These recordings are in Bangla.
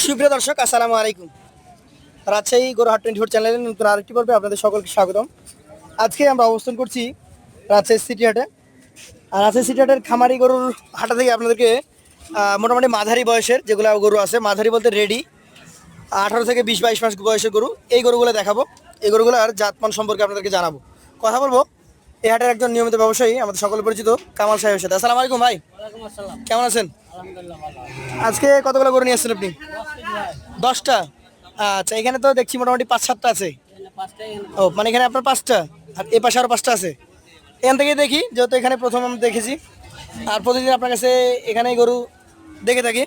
সুপ্রিয় দর্শক, আসসালামু আলাইকুম। রাজশাহী গরুহাট 24 চ্যানেলের নতুন আরেকটি পর্বে আপনাদের সকলকে স্বাগতম। আজকে আমরা অবস্থান করছি রাজশাহী সিটি হাটে। আর রাজশাহী সিটি হাটের খামারি গরুর হাটা থেকে আপনাদেরকে মোটামুটি মাঝারি বয়সের যেগুলো গরু আছে, মাঝারি বলতে রেডি 18 থেকে 20-22 মাস বয়সের গরু, এই গরুগুলো দেখাবো। এই গরুগুলোর জাতমান সম্পর্কে আপনাদেরকে জানাবো, কথা বলবো এই হাটের একজন নিয়মিত ব্যবসায়ী, আমাদের সকলে পরিচিত কামাল সাহেবের সাথে। আসসালামু আলাইকুম ভাই, কেমন আছেন? আজকে কতগুলো গরু নিয়ে আসছেন আপনি? 10টা। আচ্ছা, এখানে তো দেখছি মোটামুটি 5-7টা আছে। ও মানে এখানে আপনার 5টা, আর এ পাশে আরও 5টা আছে। এখান থেকে দেখি, যেহেতু এখানে প্রথম আমি দেখেছি আর প্রতিদিন আপনার কাছে এখানেই গরু দেখে থাকি।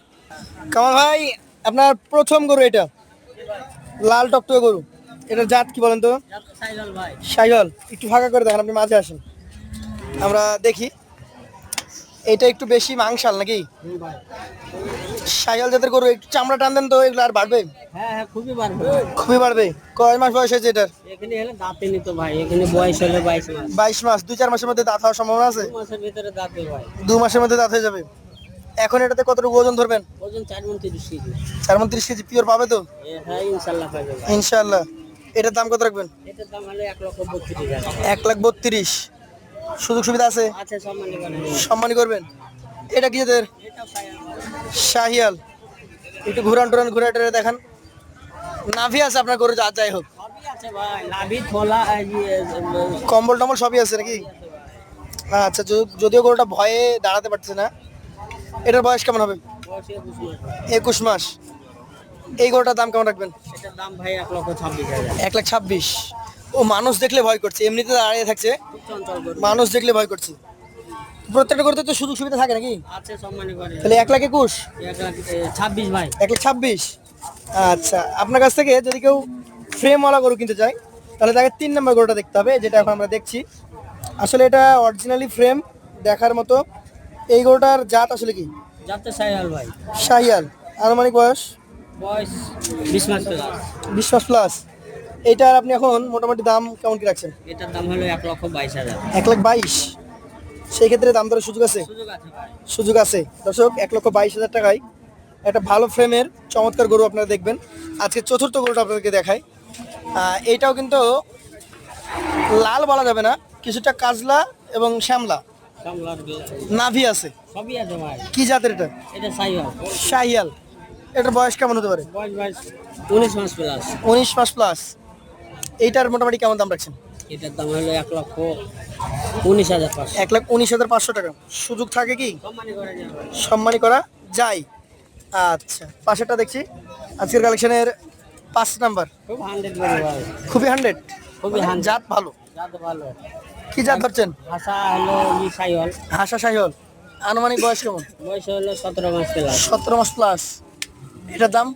কামাল ভাই, আপনার প্রথম গরু এটা, লাল টকটকে গরু, এটার জাত কি বলেন তো? শাহিওয়াল। একটু ফাঁকা করে দেখেন, আপনি মাঝে আসেন, আমরা দেখি। এটা একটু বেশি মাংসাল নাকি? শাহিওয়াল জাতের গরু, একটু চামড়া টান দেন তো, এগুলো আর বাড়বে? হ্যাঁ, খুবই বাড়বে। খুবই বাড়বে। কয় মাস বয়স হয়েছে এটার? এখানে হলে দাঁতে নিত ভাই, এখানে বয়স হলে 22 মাস। 22 মাস। 2-4 মাসের মধ্যে দাঁত হওয়ার সম্ভাবনা আছে? 2 মাসের ভিতরে দাঁতে ভাই। 2 মাসের মধ্যে দাঁত হয়ে যাবে। এখন এটাতে কতটুকু ওজন ধরবেন? ওজন 4 মণ 30 কেজি। 4 মণ 30 কেজি পিওর পাবে তো? হ্যাঁ, ইনশাআল্লাহ পাবে ভাই। ইনশাআল্লাহ। এটার দাম কত রাখবেন? এটার দাম হলো 1,32,000। 1,32,000। সুযোগ সুবিধা আছে? আচ্ছা, সম্মানী করে। সম্মানী করবেন। এটা কি এদের? এটাও শাহিয়াল। একটু ঘুরান টুরান, ঘুরে টুরে দেখান। নাভি আছে আপনার গরু, যা যাই হোক, সবই আছে ভাই, লাভি থোলা কম্বল টম্বল সবই আছে নাকি? আচ্ছা, যদিও গরুটা ভয়ে দাঁড়াতে পারছে না। এটার বয়স কেমন হবে? বয়স 21 মাস। 21 মাস। এই গরুটার দাম কেমন রাখবেন? এটার দাম ভাই 1,26,000। 1,26,000। ও মানুষ দেখলে ভয় করছে, এমনিতে দাঁড়িয়ে থাকছে, খুব চঞ্চল গরু। মানুষ দেখলে ভয় করছে। প্রত্যেকটা গরুতে তো সুযোগ সুবিধা থাকে নাকি? আছে, সম্মানী করে। তাহলে 1,21,000। 1,26,000 ভাই। 1,26,000। আচ্ছা, আপনার কাছ থেকে যদি কেউ ফ্রেমওয়ালা গরু কিনতে চায়, তাহলে তাকে 3 নম্বর গরুটা দেখতে হবে, যেটা এখন আমরা দেখছি। আসলে এটা অরিজিনালি ফ্রেম দেখার মতো। এই গরুটার জাত আসলে কি? যাতে শাহিওয়াল ভাই। শাহিয়াল। আনুমানিক বয়স? বয়স 20 মাস প্লাস। 20 মাস প্লাস। এইটার আপনি এখন মোটামুটি দাম কেমন কি রাখছেন? এটার দাম হলো 1,22,000। 1,22,000। সেই ক্ষেত্রে দাম দরের সুযোগ আছে? সুযোগ আছে ভাই। সুযোগ আছে। দর্শক, 1,22,000 টাকায় একটা ভালো ফ্রেমের চমৎকার গরু আপনারা দেখবেন। আজকে চতুর্থ গরুটা আপনাদেরকে দেখাই। এইটাও কিন্তু লাল বলা যাবে না, কিছুটা কাজলা এবং শ্যামলা, কামলার নাভি আছে। সবই আছে ভাই। কি জাতের এটা? এটা শাহিওয়াল। শাহিয়াল। এটার বয়স কেমন হতে পারে? বয়স 19 মাস প্লাস। 19 মাস প্লাস। এইটার মোটামুটি কেমন দাম রাখছেন? এটার দাম হলো 1,19,500। 1,19,500 টাকা। সুযোগ থাকে কি? সম্মানী করে যাবে। সম্মানী করা যায়। আচ্ছা, পাশেরটা দেখছি আজকের কালেকশনের 5 নাম্বার। খুব 100 করে ভাই। খুবই 100। খুবই 100। জাত ভালো। জাত ভালো। কি জাত ধরছেন? ভাষা হলো শাহিওয়াল। হাসা শাহিওয়াল। আনুমানিক বয়স কেমন? বয়স হলো 17 মাস প্লাস। 17 মাস প্লাস। এটার দাম?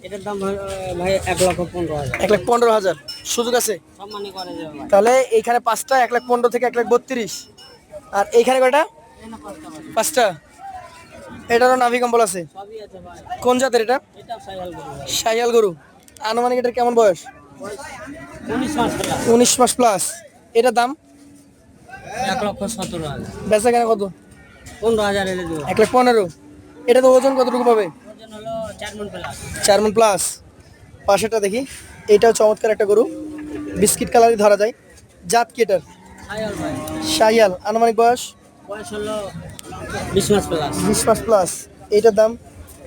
এটার দাম হলো ভাই 1,15,000। 1,15,000। সুযোগ আছে? সম্মানী করে যাবে ভাই। তাহলে এইখানে 5টা 1,15,000 থেকে 1,32,000। আর এইখানে কয়টা? 5টা। এটারও নাভি কম্বল আছে। সবই আছে ভাই। কোন জাতের এটা? এটাও শাহিওয়াল গরু ভাই। শাহিয়াল গরু। আনুমানিক এটার কেমন বয়স? বয়স 19 মাস প্লাস। 19 মাস প্লাস। এটার দাম? 1,17,000। বেচা কেনা কত? 15,000 এলে দেবো। 1,15,000। এটা তো ওজন কতটুকু পাবে? ওজন হলো 4 মণ প্লাস। 4 মণ প্লাস। পাশেটা দেখি, এইটাও চমৎকার একটা গরু, বিস্কিট কালারই ধরা যায়। জাত কি এটার? শাহিওয়াল ভাই। শাহিয়াল। আনুমানিক বয়স? বয়স হলো 20 মাস প্লাস। 20 মাস প্লাস। এইটার দাম?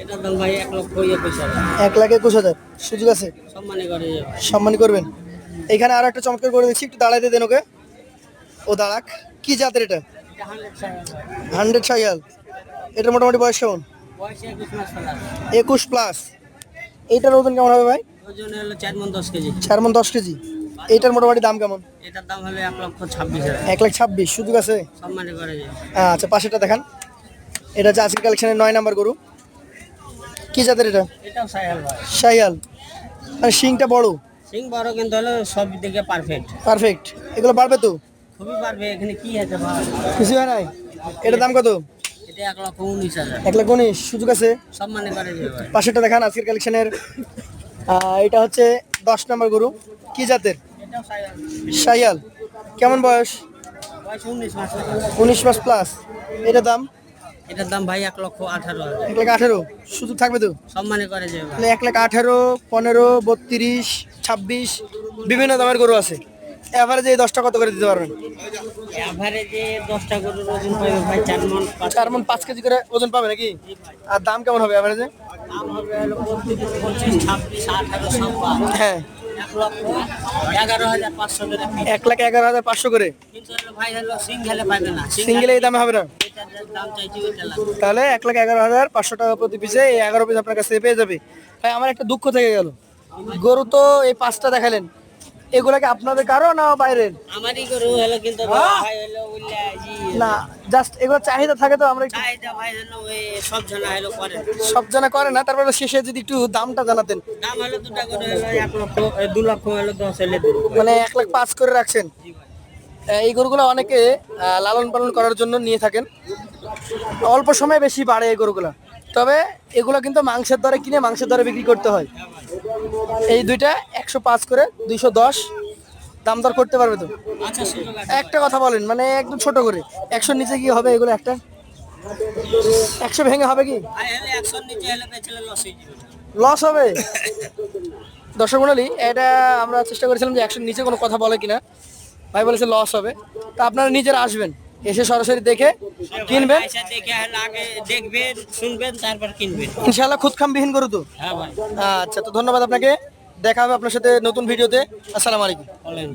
এটার দাম ভাই 1,21,000। 1,21,000। সুযোগ আছে? সম্মানী করে যাবে। সম্মানী করবেন। এখানে আরো একটা চমৎকার গরু দেখছি, একটু দাঁড়াইতে দেন ওকে। ও দাঁড়াক। কি জাতের এটা? এটা 100 শাহিওয়াল ভাই। 100 শাহিয়াল। এটার মোটামুটি বয়স কেমন? বয়স 21 মাস প্লাস। 21 প্লাস। এইটার ওজন কেমন হবে ভাই? ওজন হলো 4 মণ 10 কেজি। 4 মণ 10 কেজি। এইটার মোটামুটি দাম কেমন? এটার দাম হলো 1,26,000। 1,26,000। সুযোগ আছে? সম্মানী করে যাবে। আচ্ছা, পাশেটা দেখান। এটা হচ্ছে আজকের কালেকশনের 9 নাম্বার গরু। কি জাতের এটা? এটাও শাহিওয়াল ভাই। শাহিয়াল। আর শিংটা বড়। সিং বড়, কিন্তু হলো সব দিকে পারফেক্ট। পারফেক্ট। এগুলো বাড়বে তো? খুবই পারবে। এখানে কি আছে ভাই? কিছু হয় নাই। এটার দাম কত? এটা 1,19,000। 1,19,000। সুযোগ আছে? সম্মানী করে যাবে ভাই। পাশেটা দেখান আজকের কালেকশনের। এটা হচ্ছে 10 নাম্বার গরু। কি জাতের? এটাও শাহিওয়াল। শাহিয়াল। কেমন বয়স? বয়স 19 মাস। 19 মাস প্লাস। এটার দাম? এটার দাম ভাই 1,18,000। 1,18,000 সুযোগ থাকবে তো? সম্মানে করে যাবে ভাই। তাহলে 1,18,000, 15, 32, 26 বিভিন্ন দামের গরু আছে। এভারেজে এই 10টা কত করে দিতে পারবেন? এভারেজে 10টা গরুর ওজন পাবে ভাই 4 মণ। 4 মণ 5 কেজি করে ওজন পাবে নাকি? আর দাম কেমন হবে এভারেজে? দাম হবে হলো 25, 26, 26, 18, 27। হ্যাঁ 1,11,500 করে piece। 1,11,500 করে। কিন্তু হলো ভাই হলো সিঙ্গেলে পাবে না। সিঙ্গেলে এই দামে হবে না? এটার দাম চাইছি ওইটা লাগবে। তাহলে 1,11,500 টাকা প্রতি পিসে এই 11 পিস আপনার কাছে পেয়ে যাবে। ভাই আমার একটা দুঃখ থেকে গেল, গরু তো এই 5টা দেখালেন, এগুলা কি আপনাদের কারো না বাইরের? আমারই গরু হলো কিন্তু ভাই হলো উল্লা না জাস্ট এগুলো চাহিদা থাকে তো আমরা একটু চাহিদা ভাই হলো ওই সব জানা হলো করে। সব জানা করে না, তারপরে শেষে যদি একটু দামটা জানাতেন। দাম হলো দুটা গরু হলো 1 লক্ষ 2 লক্ষ হলো 10 হলে দেবো। মানে 1,05,000 করে রাখছেন। এই গরুগুলো অনেকে লালন পালন করার জন্য নিয়ে থাকেন, অল্প সময় বেশি বাড়ে এই গরুগুলা। তবে এগুলো কিন্তু মাংসের দরে কিনে মাংসের দরে বিক্রি করতে হয়। এই দুইটা 105 করে 210 দাম দর করতে পারবে তো? আচ্ছা সুযোগ আছে। একটা কথা বলেন, মানে একদম ছোট করে 100 নিচে কি হবে এগুলো? একটা 100 ভেঙে হবে কি? ভাই হলে 100 নিচে হলে বেচলে লস হয়ে যাবে। লস হবে? দর্শক মণ্ডলী, এটা আমরা চেষ্টা করেছিলাম যে 100 নিচে কোনো কথা বলে কিনা, ভাই বলেছে লস হবে। তা আপনারা নিজেরা আসবেন, এসে সরাসরি দেখে কিনবেন, পয়সা দেখে হলে আগে দেখবেন শুনবেন তারপর কিনবেন। ইনশাআল্লাহ খুদখামবিহীন গরু তো। হ্যাঁ ভাই। আচ্ছা, তো ধন্যবাদ আপনাকে, দেখা হবে আপনার সাথে নতুন ভিডিওতে। আসসালামু আলাইকুম। বলেন